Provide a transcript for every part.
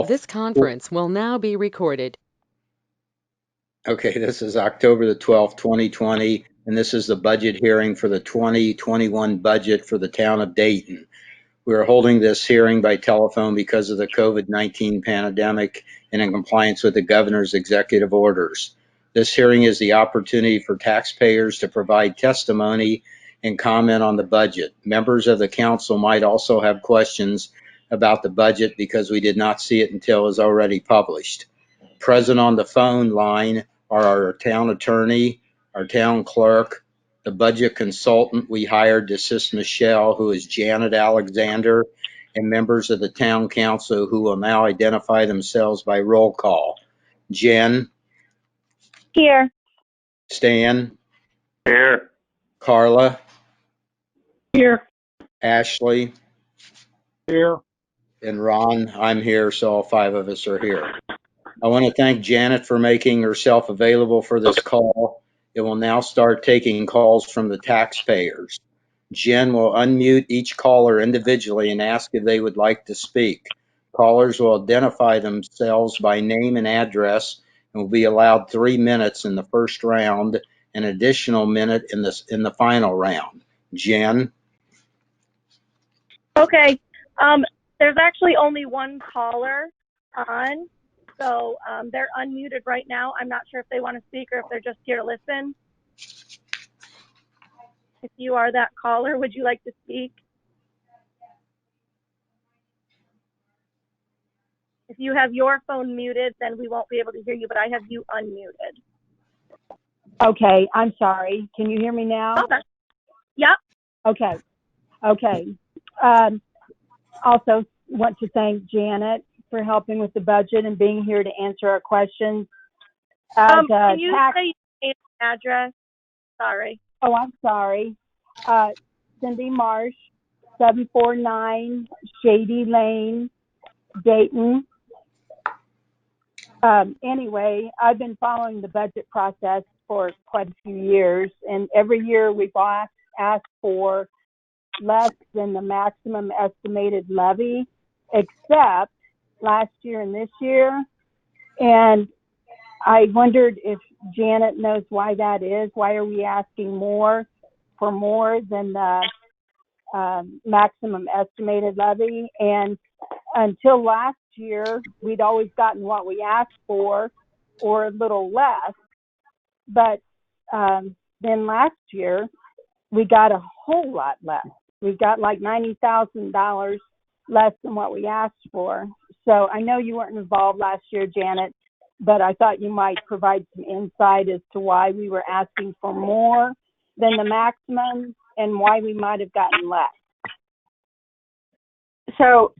This conference will now be recorded. Okay, this is October the 12th, 2020, and this is the budget hearing for the 2021 budget for the town of Dayton. We are holding this hearing by telephone because of the COVID-19 pandemic and in compliance with the governor's executive orders. This hearing is the opportunity for taxpayers to provide testimony and comment on the budget. Members of the council might also have questions about the budget because we did not see it until it was already published. Present on the phone line are our town attorney, our town clerk, the budget consultant we hired to assist Michelle, who is Janet Alexander, and members of the town council who will now identify themselves by roll call. Jen, Here. Stan, Here. Carla, Here. Ashley, Here. and Ron. I'm here, so all five of us are here. I want to thank Janet for making herself available for this call. It will now start taking calls from the taxpayers. Jen will unmute each caller individually and ask if they would like to speak. Callers will identify themselves by name and address and will be allowed 3 minutes in the first round, an additional minute in the final round. Jen? Okay. There's actually only one caller on, so they're unmuted right now. I'm not sure if they want to speak or if they're just here to listen. If you are that caller, would you like to speak? If you have your phone muted, then we won't be able to hear you, but I have you unmuted. Okay, I'm sorry. Can you hear me now? Okay. Yep. Okay. Also want to thank Janet for helping with the budget and being here to answer our questions. Can you say your name and address? Sorry. Oh, I'm sorry. Cindy Marsh, 749 Shady Lane, Dayton. Anyway, I've been following the budget process for quite a few years, and every year we've asked for less than the maximum estimated levy, except last year and this year. And I wondered if Janet knows why that is. Why are we asking more than the maximum estimated levy? And until last year, we'd always gotten what we asked for or a little less. But then last year, we got a whole lot less. We got like $90,000 less than what we asked for. So I know you weren't involved last year, Janet, but I thought you might provide some insight as to why we were asking for more than the maximum and why we might have gotten less. So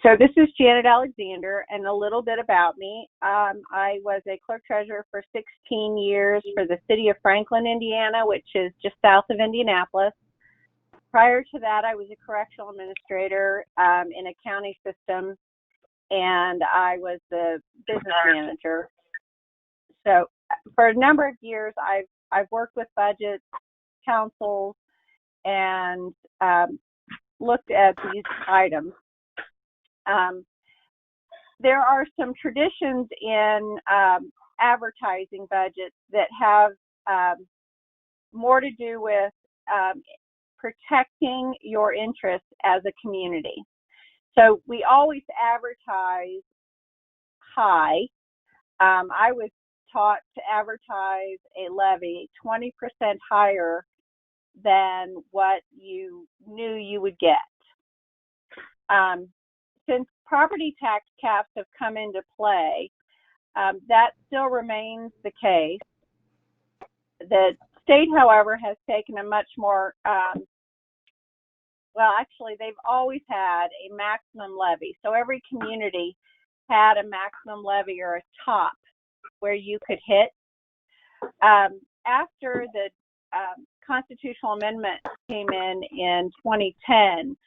this is Janet Alexander, and a little bit about me. I was a clerk treasurer for 16 years for the city of Franklin, Indiana, which is just south of Indianapolis. Prior to that, I was a correctional administrator in a county system, and I was the business manager. So for a number of years, I've worked with budgets, councils, and looked at these items. There are some traditions in advertising budgets that have more to do with protecting your interests as a community. So we always advertise high. I was taught to advertise a levy 20% higher than what you knew you would get. Since property tax caps have come into play, that still remains the case. The state, however, has taken a much more, well, actually, they've always had a maximum levy. So every community had a maximum levy or a top where you could hit. After the constitutional amendment came in 2010,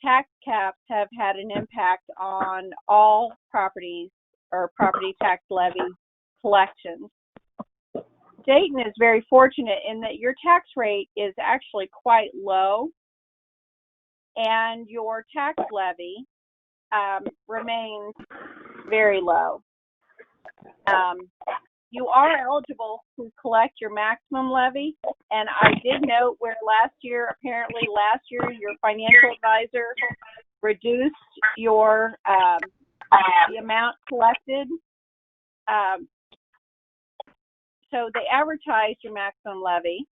tax caps have had an impact on all properties or property tax levy collections. Dayton is very fortunate in that your tax rate is actually quite low, and your tax levy remains very low. You are eligible to collect your maximum levy, and I did note where apparently last year, your financial advisor reduced your the amount collected. So they advertised your maximum levy,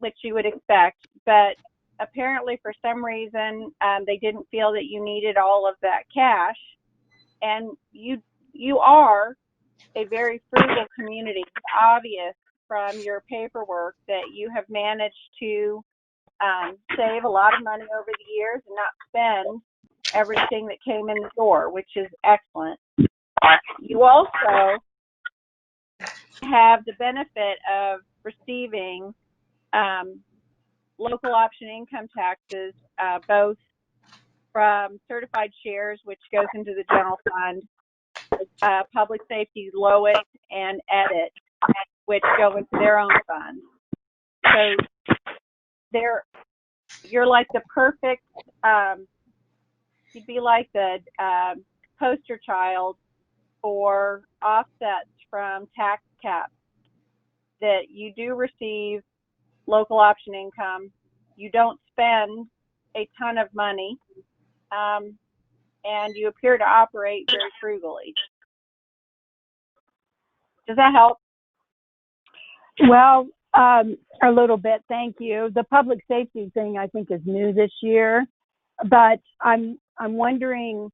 which you would expect, but apparently for some reason they didn't feel that you needed all of that cash, and you are a very frugal community. It's obvious from your paperwork that you have managed to save a lot of money over the years and not spend everything that came in the door, which is excellent. You also have the benefit of receiving local option income taxes, both from certified shares, which goes into the general fund, public safety, LOIT, and EDIT, which go into their own fund. So you're like the perfect, you'd be like the poster child for offsets from tax caps, that you do receive local option income, you don't spend a ton of money, and you appear to operate very frugally. Does that help? Well, a little bit, thank you. The public safety thing I think is new this year, but I'm wondering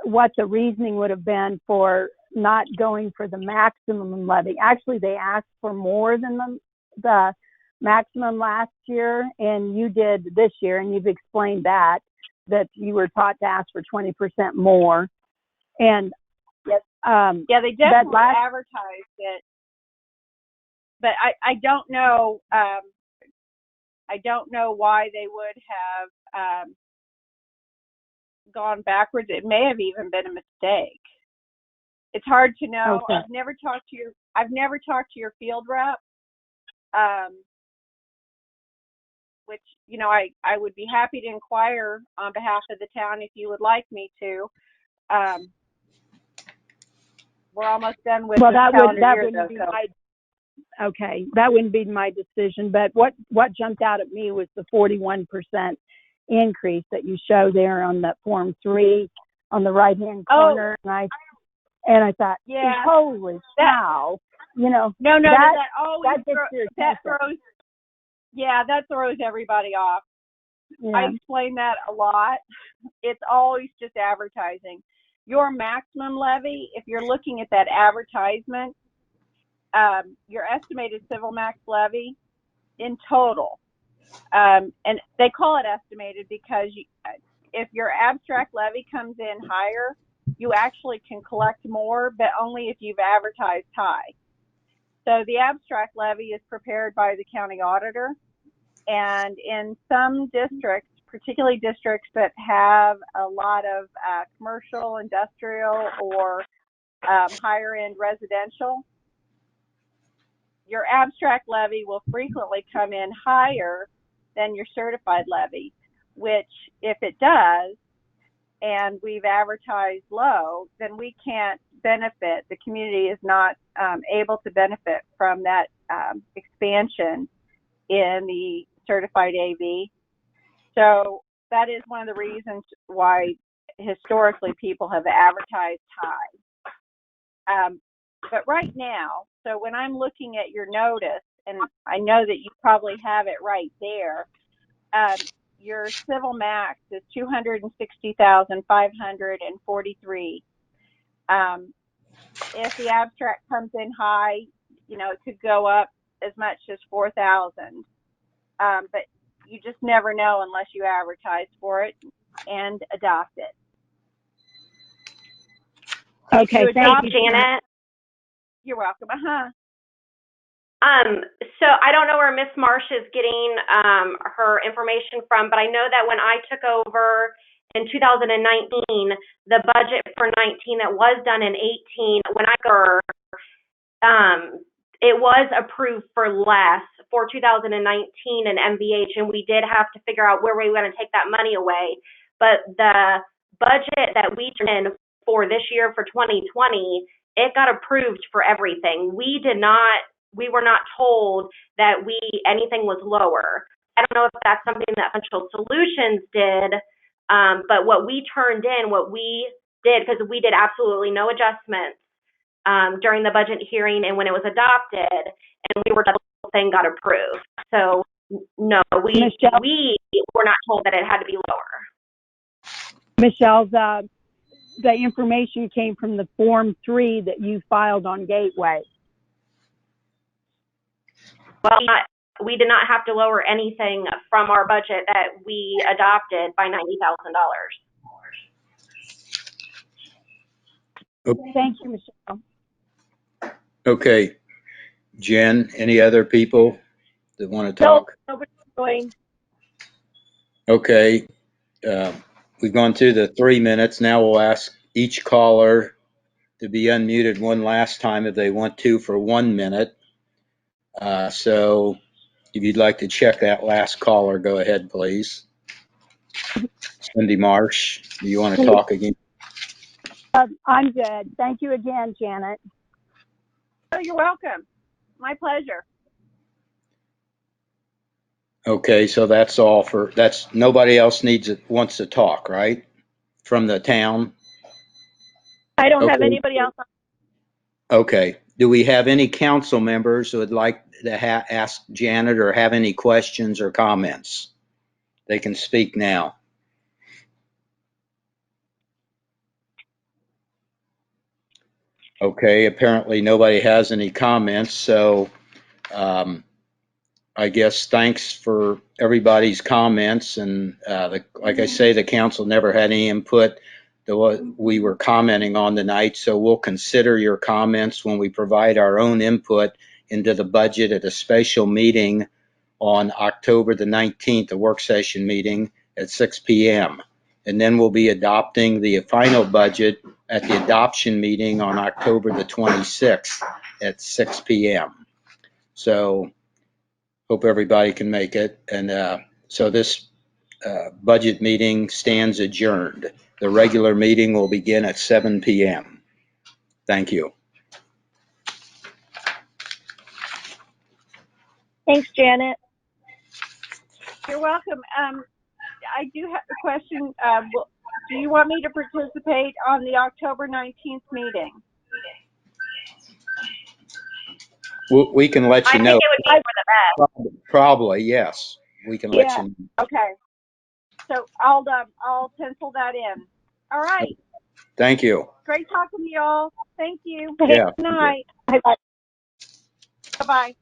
what the reasoning would have been for not going for the maximum levy. Actually, they asked for more than the maximum last year, and you did this year, and you've explained that you were taught to ask for 20% more. And yes, yeah, they definitely advertised it, but I don't know. I don't know why they would have gone backwards. It may have even been a mistake. It's hard to know. Okay. I've never talked to your field rep, which, you know, I would be happy to inquire on behalf of the town if you would like me to. We're almost done with the calendar year, though. Okay, that wouldn't be my decision, but what jumped out at me was the 41% increase that you show there on that Form 3 on the right-hand corner, and I thought, yeah, holy cow, you know. No, that throws everybody off. Yeah. I explain that a lot. It's always just advertising. Your maximum levy, if you're looking at that advertisement, your estimated civil max levy in total, and they call it estimated because if your abstract levy comes in higher, you actually can collect more, but only if you've advertised high. So the abstract levy is prepared by the county auditor, and in some districts, particularly districts that have a lot of commercial, industrial, or higher end residential, your abstract levy will frequently come in higher than your certified levy, which if it does, and we've advertised low, then we can't benefit. The community is not able to benefit from that expansion in the certified AV. So that is one of the reasons why historically people have advertised high. But right now, so when I'm looking at your notice, and I know that you probably have it right there, your civil max is $260,543. If the abstract comes in high, you know, it could go up as much as $4,000. But you just never know unless you advertise for it and adopt it. Okay, thank you, Janet. You're welcome. So I don't know where Miss Marsh is getting her information from, but I know that when I took over in 2019, the budget for 19 that was done in 18, when I got it was approved for less for 2019 in MVH, and we did have to figure out where we were going to take that money away. but the budget that we turned in for this year for 2020, it got approved for everything. We were not told that anything was lower. I don't know if that's something that Financial Solutions did, but what we turned in, what we did, because we did absolutely no adjustments during the budget hearing and when it was adopted, and we were told the thing got approved. So no, we were not told that it had to be lower. Michelle, the information came from the Form 3 that you filed on Gateway. Well, we did not have to lower anything from our budget that we adopted by $90,000. Thank you, Michelle. Okay. Jen, any other people that want to talk? No, nobody's going. Okay. We've gone through the 3 minutes. Now we'll ask each caller to be unmuted one last time if they want to for 1 minute. So if you'd like to check that last caller, go ahead, please. Cindy Marsh, do you want to talk again? I'm good. Thank you again, Janet. Oh, you're welcome. My pleasure. Okay, so that's all nobody else wants to talk, right? From the town? I don't have Okay. anybody else on. Okay. Do we have any council members who would like to ask Janet or have any questions or comments? They can speak now. Okay, apparently nobody has any comments, so I guess thanks for everybody's comments, and like I say, the council never had any input to what we were commenting on tonight, so we'll consider your comments when we provide our own input into the budget at a special meeting on October the 19th, a work session meeting at 6 p.m. And then we'll be adopting the final budget at the adoption meeting on October the 26th at 6 p.m. So hope everybody can make it. And so this budget meeting stands adjourned. The regular meeting will begin at 7 p.m. Thank you. Thanks, Janet. You're welcome. I do have a question. Do you want me to participate on the October 19th meeting? We can let you I know. think it would be for the best. Probably, yes. We can let you know. Okay. So I'll pencil that in. All right. Thank you. Great talking to you all. Thank you. Yeah. Good night. Bye-bye. Bye-bye.